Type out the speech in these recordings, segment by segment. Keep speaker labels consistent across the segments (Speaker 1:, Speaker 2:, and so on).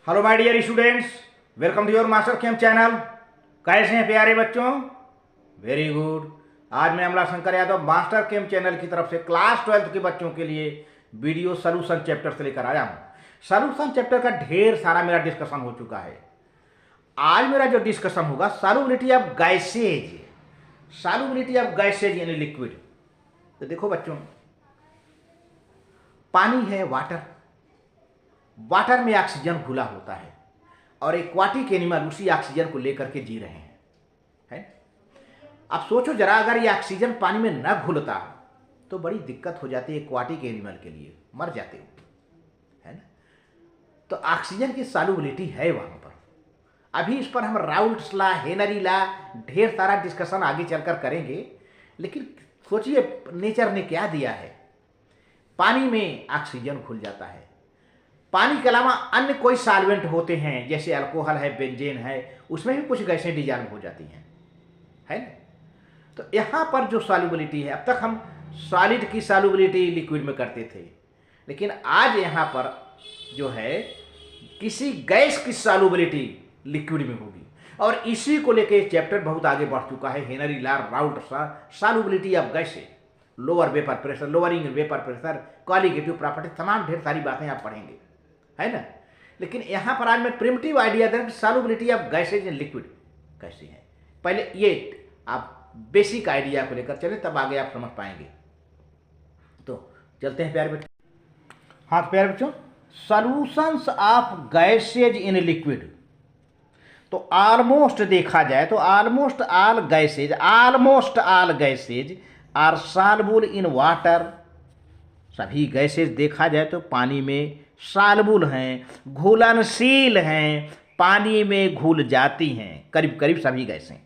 Speaker 1: Hello my dear students, welcome to your master camp channel. कैसे हैं प्यारे बच्चों? Very good. आज मैं Amla Shankar Yadav master camp channel की तरफ से क्लास 12 के बच्चों के लिए वीडियो सोल्यूशन चैप्टर से लेकर आया हूँ। सोल्यूशन चैप्टर का ढेर सारा मेरा डिस्कशन हो चुका है। आज मेरा जो डिस्कशन होगा solubility of gases, solubility of gases in liquid. तो देखो बच्चों, पानी है, वाटर में ऑक्सीजन घुला होता है और एक्वाटिक एनिमल उसी ऑक्सीजन को लेकर के जी रहे हैं, है? अब सोचो जरा, अगर ये ऑक्सीजन पानी में न घुलता तो बड़ी दिक्कत हो जाती है एक्वाटिक एनिमल के लिए, मर जाते हो, है ना? तो ऑक्सीजन की सॉल्युबिलिटी है वहां पर। अभी इस पर हम राउल्ट्स लॉ, हेनरी लॉ, ढेर सारा डिस्कशन आगे चलकर करेंगे। लेकिन सोचिए नेचर ने क्या दिया है। पानी में ऑक्सीजन घुल जाता है। पानी के अलावा अन्य कोई सॉल्वेंट होते हैं, जैसे अल्कोहल है, बेंजीन है, उसमें भी कुछ गैसें डिजॉल्व हो जाती हैं, है ना? तो यहाँ पर जो सॉल्युबिलिटी है, अब तक हम सॉलिड की सॉल्युबिलिटी लिक्विड में करते थे, लेकिन आज यहाँ पर जो है किसी गैस की सॉल्युबिलिटी लिक्विड में होगी। और इसी को लेकर चैप्टर बहुत आगे बढ़ चुका है। Henry law, Raoult solubility of gases, lower vapour pressure, lowering vapour pressure, colligative property, तमाम ढेर सारी बातें आप पढ़ेंगे, है ना? लेकिन यहाँ पर आज मैं प्रिमिटिव आइडिया दें कि solubility of gases in liquid कैसे है। पहले ये आप बेसिक आइडिया को लेकर चले, तब आगे आप समझ पाएंगे। तो चलते हैं प्यारे बच्चों। हाँ तो प्यारे बच्चों, solutions of gases in liquid. तो ऑलमोस्ट देखा जाए तो almost all gases are soluble in water. सभी गैसेज देखा जाए तो पानी में सॉल्युबल हैं, घुलनशील हैं, पानी में घुल जाती हैं, करीब करीब सभी गैसें।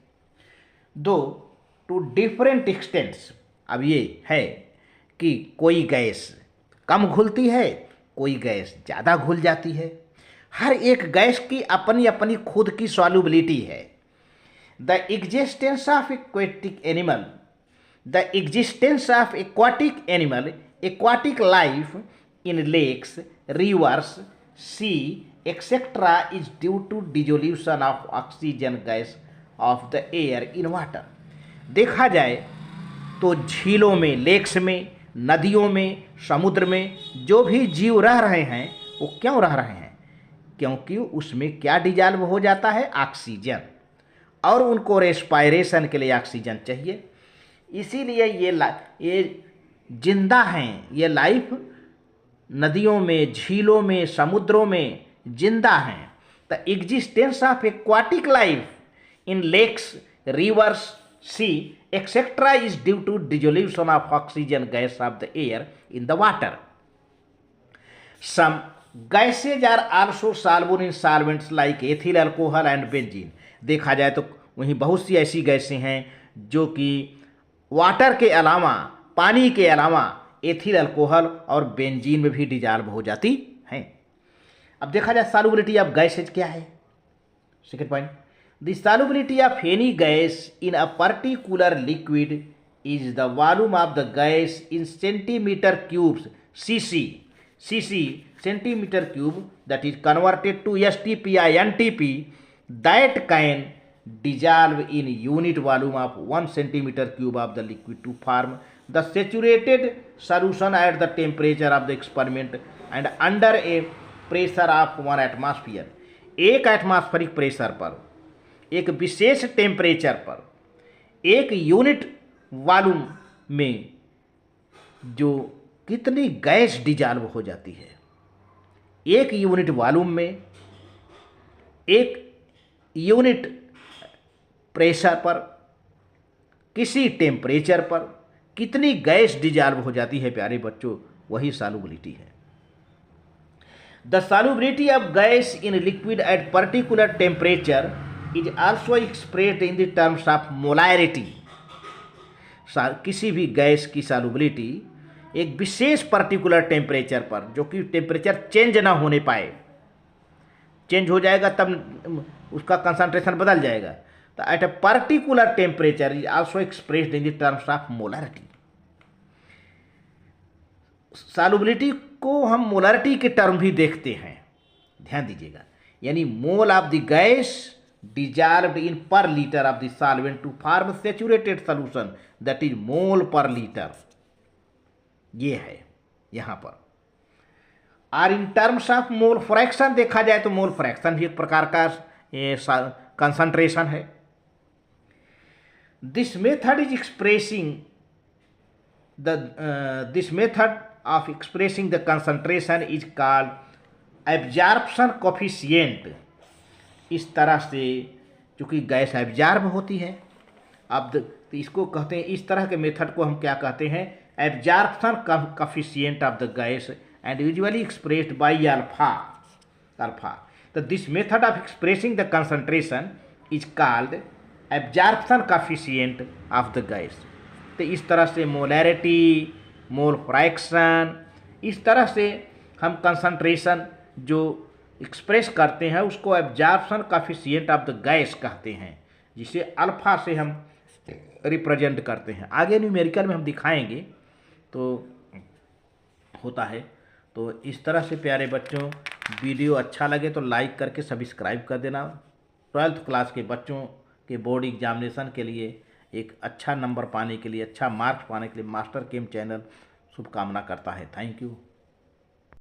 Speaker 1: दो टू डिफरेंट एक्सटेंट्स। अब ये है कि कोई गैस कम घुलती है, कोई गैस ज़्यादा घुल जाती है। हर एक गैस की अपनी अपनी खुद की सॉल्युबिलिटी है। The existence of aquatic life in lakes, rivers, sea, etc. is due to dissolution of oxygen gas of the air in water. देखा जाए तो झीलों में, लेक्स में, नदियों में, समुद्र में जो भी जीव रह रहे हैं वो क्यों रह रहे हैं? क्योंकि उसमें क्या डिजॉल्व हो जाता है? ऑक्सीजन। और उनको रेस्पायरेशन के लिए ऑक्सीजन चाहिए, इसीलिए ये जिंदा हैं। ये लाइफ नदियों में, झीलों में, समुद्रों में जिंदा हैं। The existence of aquatic life in lakes, rivers, sea etcetera is due to dissolution of oxygen gas of the air in the water. Some gases are also soluble in solvents like ethyl, alcohol and benzene. देखा जाए तो वहीं बहुत सी ऐसी गैसें हैं जो कि वाटर के अलावा, पानी के अलावा एथिल, अल्कोहल और बेंजीन में भी डिजॉल्व हो जाती हैं। अब देखा जाए सॉल्युबिलिटी ऑफ गैसेज क्या है। Second point, the solubility of any gas in a particular liquid is the volume of the gas in centimetre cubes, CC centimetre cube, that is converted to STPI NTP, that can dissolve in unit volume of 1 centimeter cube of the liquid to form the saturated solution at the temperature of the experiment and under a pressure of 1 atmosphere। एक atmospheric pressure पर, एक विशेष temperature पर, एक unit volume में जो कितनी gas dissolve हो जाती है। एक यूनिट वॉल्यूम में, एक यूनिट प्रेशर पर, किसी टेम्परेचर पर कितनी गैस डिजॉल्व हो जाती है प्यारे बच्चों, वही सॉल्युबिलिटी है। The solubility of gas in liquid at particular temperature is also expressed in the terms of molarity. किसी भी गैस की सॉल्युबिलिटी एक विशेष पर्टिकुलर टेम्परेचर पर, जो कि टेम्परेचर चेंज ना होने पाए, चेंज हो जाएगा तब उसका कंसंट्रेशन बदल जाएगा। तो at a particular temperature is also expressed in the terms of molarity. Solubility को हम मोलैरिटी के टर्म भी देखते हैं, ध्यान दीजिएगा। यानी mole of the gas dissolved in per liter of the solvent to form saturated solution, that is mole per liter. ये है यहाँ पर। और in terms of mole fraction देखा जाए तो मोल फ्रैक्शन भी एक प्रकार का कंसंट्रेशन है। This method is expressing this method of expressing the concentration is called absorption coefficient. इस तरह से चूँकि गैस एब्जॉर्ब होती है, अब तो इसको कहते हैं, इस तरह के मेथड को हम क्या कहते हैं, absorption coefficient of the gas and usually expressed by alpha. तो this method of expressing the concentration is called absorption coefficient of the gas. तो इस तरह से मोलैरिटी, मोल फ्रैक्शन, इस तरह से हम कंसंट्रेशन जो एक्सप्रेस करते हैं उसको absorption coefficient of the gas कहते हैं, जिसे अल्फा से हम रिप्रेजेंट करते हैं। आगे न्यूमेरिकल में हम दिखाएंगे तो होता है। तो इस तरह से प्यारे बच्चों, वीडियो अच्छा लगे तो लाइक करके सब्सक्राइब कर देना। 12th क्लास के बच्चों के बोर्ड एग्जामिनेशन के लिए एक अच्छा नंबर पाने के लिए, अच्छा मार्क्स पाने के लिए मास्टर केम चैनल शुभकामना करता है। Thank you.